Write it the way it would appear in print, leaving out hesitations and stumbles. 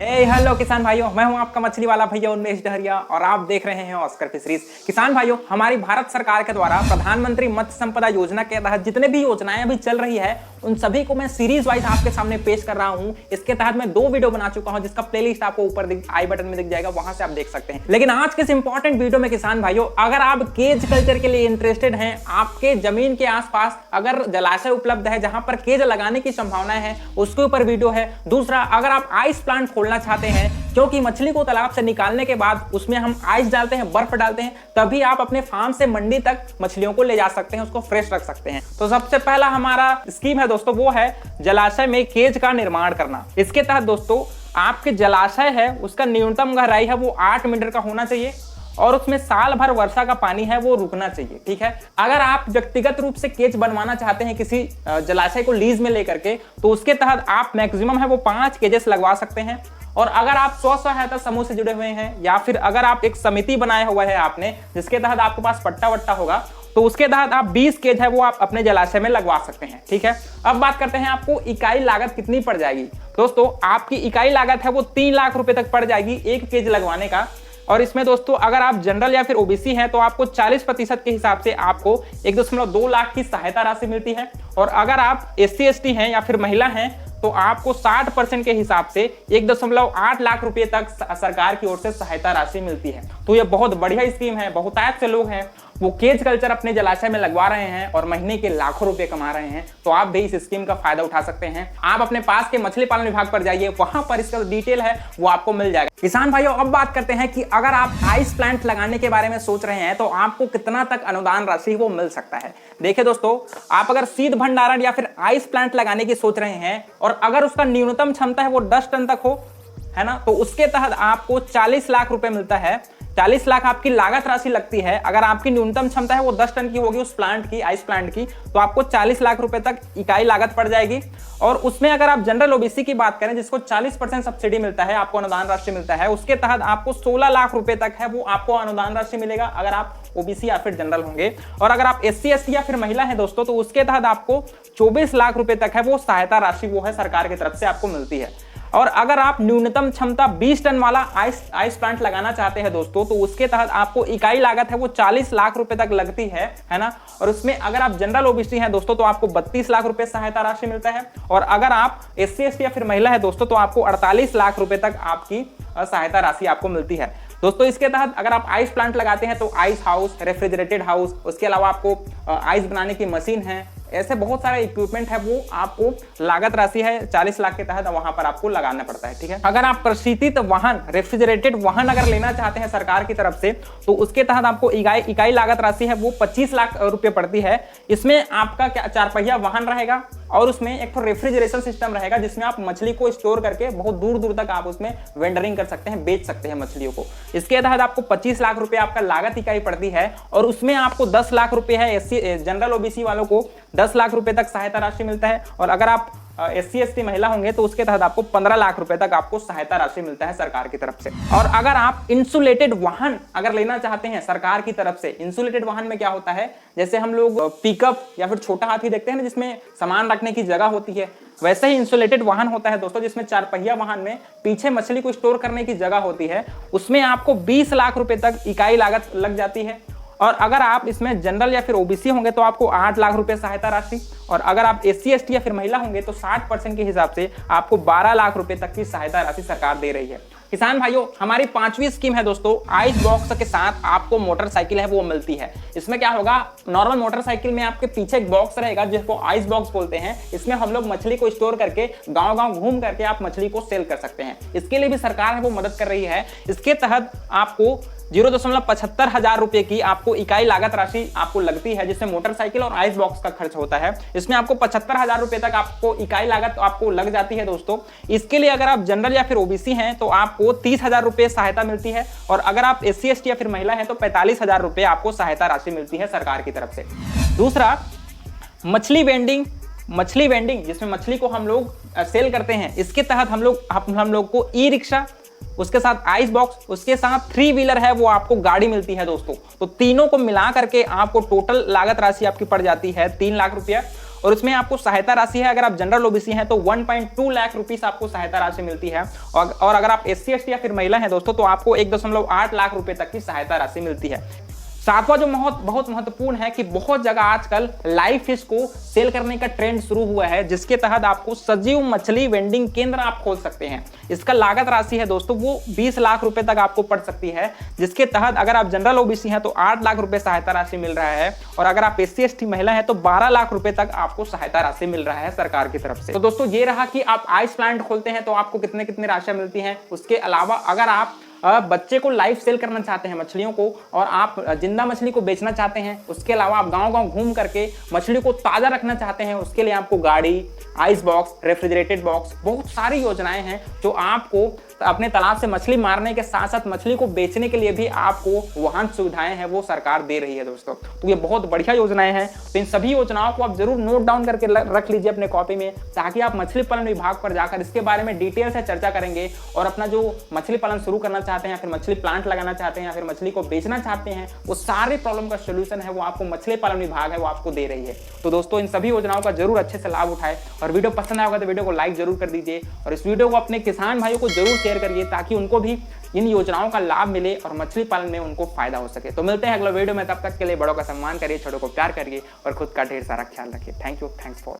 Hello किसान भाइयों, मैं हूं आपका मछली वाला भैया उन्मेष डहरिया और आप देख रहे हैं ऑस्कर फिशरीज। किसान भाइयों, हमारी भारत सरकार के द्वारा प्रधानमंत्री मत्स्य संपदा योजना के तहत जितने भी योजनाएं अभी चल रही है उन सभी को मैं सीरीज वाइज आपके सामने पेश कर रहा हूं। इसके तहत मैं 2 वीडियो बना चुका हूं जिसका प्लेलिस्ट आपको ऊपर आई बटन में दिख जाएगा, वहां से आप देख सकते हैं। लेकिन आज के इस इंपॉर्टेंट वीडियो में किसान भाइयों, अगर आप केज कल्चर के लिए इंटरेस्टेड हैं, आपके जमीन के आसपास अगर जलाशय उपलब्ध है जहां पर केज लगाने की संभावनाएं है, उसके ऊपर वीडियो है। दूसरा, अगर आप आइस प्लांट खोलना चाहते हैं, क्योंकि मछली को तालाब से निकालने के बाद उसमें हम आइस डालते हैं, बर्फ डालते हैं, तभी आप अपने फार्म से मंडी तक मछलियों को ले जा सकते हैं, उसको फ्रेश रख सकते हैं। तो सबसे पहला हमारा स्कीम है दोस्तों, वो है जलाशय में केज का निर्माण करना। इसके तहत दोस्तों, आपके जलाशय है उसका न्यूनतम गहराई है वो 8 मीटर का होना चाहिए और उसमें साल भर वर्षा का पानी है वो रुकना चाहिए। ठीक है, अगर आप व्यक्तिगत रूप से केज बनवाना चाहते हैं किसी जलाशय को लीज में लेकर के, तो उसके तहत आप मैक्सिमम है वो 5 केजेस लगवा सकते हैं। और अगर आप स्व सहायता समूह से जुड़े हुए हैं या फिर अगर आप एक समिति बनाया हुआ है आपने, जिसके तहत आपके पास पट्टा वट्टा होगा, तो उसके तहत आप 20 केज है वो आप अपने जलाशय में लगवा सकते हैं। ठीक है, अब बात करते हैं आपको इकाई लागत कितनी पड़ जाएगी। दोस्तों, आपकी इकाई लागत है वो 3 लाख रुपए तक पड़ जाएगी 1 केज लगवाने का। और इसमें दोस्तों, अगर आप जनरल या फिर ओबीसी हैं तो आपको 40% के हिसाब से आपको 1.2 लाख की सहायता राशि मिलती है। और अगर आप SC ST हैं या फिर महिला हैं तो आपको 60% के हिसाब से 1.8 लाख रुपए तक सरकार की ओर से सहायता राशि मिलती है। तो ये बहुत बढ़िया स्कीम है। बहुतायत से लोग हैं वो केज कल्चर अपने जलाशय में लगवा रहे हैं और महीने के लाखों रुपए कमा रहे हैं। तो आप भी इस स्कीम का फायदा उठा सकते हैं। आप अपने पास के मछली पालन विभाग पर जाइए, वहां पर इसका डिटेल है वो आपको मिल जाएगा। किसान भाइयों, अब बात करते हैं कि अगर आप आइस प्लांट लगाने के बारे में सोच रहे हैं तो आपको कितना तक अनुदान राशि वो मिल सकता है। देखिए दोस्तों, आप अगर शीत भंडारण या फिर आइस प्लांट लगाने की सोच रहे हैं और अगर उसका न्यूनतम क्षमता है वो 10 टन तक हो, है ना, तो उसके तहत आपको 40 लाख रुपए मिलता है। 40 लाख आपकी लागत राशि लगती है। अगर आपकी न्यूनतम क्षमता है वो 10 टन की होगी उस प्लांट की, आइस प्लांट की, तो आपको 40 लाख रुपए तक इकाई लागत पड़ जाएगी। और उसमें अगर आप जनरल ओबीसी की बात करें, जिसको 40% सब्सिडी मिलता है, आपको अनुदान राशि मिलता है, उसके तहत आपको 16 लाख रुपए तक है वो आपको अनुदान राशि मिलेगा अगर आप ओबीसी या फिर जनरल होंगे। और अगर आप SC ST या फिर महिला है दोस्तों, तो उसके तहत आपको 24 लाख रुपए तक है वो सहायता राशि वो है सरकार की तरफ से आपको मिलती है। और अगर आप न्यूनतम क्षमता 20 टन वाला आइस प्लांट लगाना चाहते हैं दोस्तों, तो उसके तहत आपको इकाई लागत है वो 40 लाख रुपए तक लगती है ना। और उसमें अगर आप जनरल ओबीसी हैं दोस्तों, तो आपको 32 लाख रुपए सहायता राशि मिलता है। और अगर आप SC ST या फिर महिला है दोस्तों, तो आपको 48 लाख रुपए तक आपकी सहायता राशि आपको मिलती है। दोस्तों, इसके तहत अगर आप आइस प्लांट लगाते हैं तो आइस हाउस, रेफ्रिजरेटेड हाउस, उसके अलावा आपको आइस बनाने की मशीन है, ऐसे बहुत सारे इक्विपमेंट है वो आपको लागत राशि है 40 लाख के तहत वहां पर आपको लगाना पड़ता है। ठीक है, अगर आप प्रशीतित वाहन, रेफ्रिजरेटेड वाहन अगर लेना चाहते हैं सरकार की तरफ से, तो उसके तहत आपको इकाई लागत राशि है वो 25 लाख रुपए पड़ती है। इसमें आपका क्या 4 पहिया वाहन रहेगा और उसमें एक तो रेफ्रिजरेशन सिस्टम रहेगा जिसमें आप मछली को स्टोर करके बहुत दूर दूर तक आप उसमें वेंडरिंग कर सकते हैं, बेच सकते हैं मछलियों को। इसके तहत आपको 25 लाख रुपए आपका लागत इकाई पड़ती है। और उसमें आपको 10 लाख रुपए है जनरल ओबीसी वालों को 10 लाख रुपए तक सहायता राशि मिलता है। और अगर आप SC ST महिला होंगे तो उसके तहत आपको 15 लाख रुपए तक आपको सहायता राशि मिलता है सरकार की तरफ से। और अगर आप इंसुलेटेड वाहन अगर लेना चाहते हैं सरकार की तरफ से, इंसुलेटेड वाहन में क्या होता है, जैसे हम लोग पिकअप या फिर छोटा हाथी देखते हैं ना जिसमें सामान रखने की जगह होती है, वैसे ही इंसुलेटेड वाहन होता है दोस्तों, जिसमें 4 पहिया वाहन में पीछे मछली को स्टोर करने की जगह होती है। उसमें आपको 20 लाख रुपए तक इकाई लागत लग जाती है। और अगर आप इसमें जनरल या फिर ओबीसी होंगे तो आपको 8 लाख रुपए सहायता राशि। और अगर आप SC ST या फिर महिला होंगे तो 60% के हिसाब से आपको 12 लाख रुपए तक की सहायता राशि सरकार दे रही है। किसान भाइयों, हमारी 5वीं स्कीम है दोस्तों, आइस बॉक्स के साथ आपको मोटरसाइकिल है वो मिलती है। इसमें क्या होगा, नॉर्मल मोटरसाइकिल में आपके पीछे एक बॉक्स रहेगा जिसको आइस बॉक्स बोलते हैं। इसमें हम लोग मछली को स्टोर करके गांव-गांव घूम करके आप मछली को सेल कर सकते हैं। इसके लिए भी सरकार है वो मदद कर रही है। इसके तहत आपको 0.75 हजार रुपए की आपको इकाई लागत राशि आपको लगती है, जिसमें मोटरसाइकिल और आइस बॉक्स का खर्च होता है। इसमें आपको 75 हजार रुपए तक आपको इकाई लागत आपको लग जाती है दोस्तों। इसके लिए अगर आप जनरल या फिर ओबीसी हैं तो आपको 30 हजार रुपए सहायता मिलती है। और अगर आप SC ST या फिर महिला हैं तो 45 हजार रुपए आपको सहायता राशि मिलती है सरकार की तरफ से। दूसरा, मछली वेंडिंग जिसमें मछली को हम लोग सेल करते हैं, इसके तहत हम लोग को ई रिक्शा, उसके साथ आइस बॉक्स, उसके साथ 3 व्हीलर है वो आपको गाड़ी मिलती है दोस्तों। तो तीनों को मिला करके आपको टोटल लागत राशि आपकी पड़ जाती है 3 लाख रुपया। और उसमें आपको सहायता राशि है, अगर आप जनरल ओबीसी हैं तो 1.2 लाख रुपीस आपको सहायता राशि मिलती है, और अगर आप SC ST या फिर महिला हैं दोस्तों तो आपको 1.8 लाख रुपए तक की सहायता राशि मिलती है। सातवां जो बहुत महत्वपूर्ण है कि बहुत जगह आजकल लाइव फिश को सेल करने का ट्रेंड शुरू हुआ है, जिसके तहत आपको सजीव मछली वेंडिंग केंद्र आप खोल सकते हैं। इसका लागत राशि है दोस्तों वो 20 लाख रुपए तक आपको पड़ सकती है, जिसके तहत अगर आप जनरल ओबीसी हैं तो 8 लाख रुपए सहायता राशि मिल रहा है, और अगर आप SC ST महिला है तो 12 लाख रुपए तक आपको सहायता राशि मिल रहा है सरकार की तरफ से। तो दोस्तों ये रहा कि आप आइस प्लांट खोलते हैं तो आपको कितने राशि मिलती है। उसके अलावा अगर आप बच्चे को लाइव सेल करना चाहते हैं मछलियों को, और आप जिंदा मछली को बेचना चाहते हैं, उसके अलावा आप गांव-गांव घूम करके मछली को ताज़ा रखना चाहते हैं, उसके लिए आपको गाड़ी, आइस बॉक्स, रेफ्रिजरेटेड बॉक्स, बहुत सारी योजनाएं हैं जो आपको अपने तालाब से मछली मारने के साथ साथ मछली को बेचने के लिए भी आपको वाहन सुविधाएं हैं वो सरकार दे रही है दोस्तों। तो ये बहुत बढ़िया योजनाएं हैं। तो इन सभी योजनाओं को आप जरूर नोट डाउन करके रख लीजिए अपने कॉपी में, ताकि आप मछली पालन विभाग पर जाकर इसके बारे में डिटेल से चर्चा करेंगे, और अपना जो मछली पालन शुरू करना चाहते हैं या फिर मछली प्लांट लगाना चाहते हैं या फिर मछली को बेचना चाहते हैं, वो सारे प्रॉब्लम का सोल्यूशन है वो आपको मछली पालन विभाग है वो आपको दे रही है। तो दोस्तों इन सभी योजनाओं का जरूर अच्छे से लाभ उठाए, और वीडियो पसंद आया होगा तो वीडियो को लाइक जरूर कर दीजिए, और इस वीडियो को अपने किसान भाइयों को जरूर शेयर करिए, ताकि उनको भी इन योजनाओं का लाभ मिले और मछली पालन में उनको फायदा हो सके। तो मिलते हैं अगले वीडियो में, तब तक के लिए बड़ों का सम्मान करिए, छोटों को प्यार करिए और खुद का ढेर सारा ख्याल रखिए। Thank you, thanks for